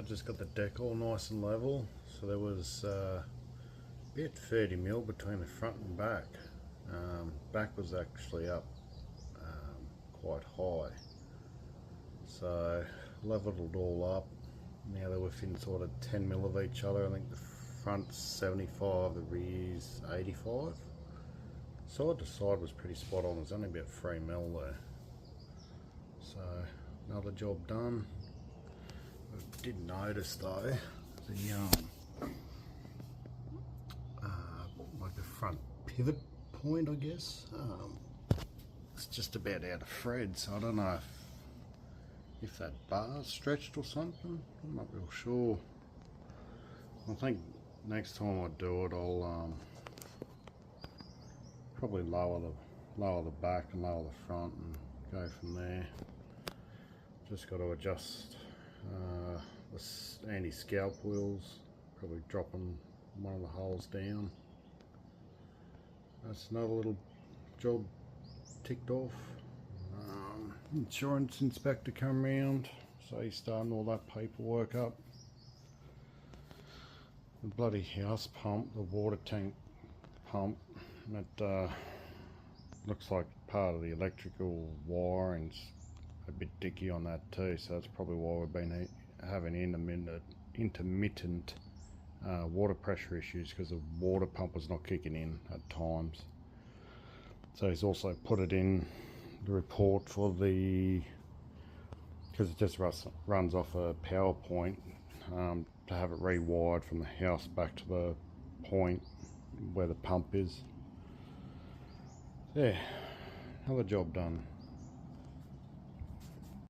Just got the deck all nice and level, so there was bit 30 mil between the front and back. Back was actually up quite high, so leveled it all up. Now they're within sort of 10 mil of each other. I think the front's 75, the rear's 85. Side to side was pretty spot on. There's only about 3 mil there, so another job done. I did notice though the like the front pivot point, I guess, it's just about out of thread, so I don't know if that bar's stretched or something. I'm not real sure. I think next time I do it, I'll probably lower the back and lower the front and go from there. Just got to adjust the anti-scalp wheels, probably dropping one of the holes down. That's another little job ticked off. Insurance inspector come round, so he's starting all that paperwork up. The bloody house pump, the water tank pump, that looks like part of the electrical wiring's a bit dicky on that too, so that's probably why we've been having intermittent water pressure issues, because the water pump was not kicking in at times. So he's also put it in the report for the, because it just runs off a power point, to have it rewired from the house back to the point where the pump is. Yeah, another job done.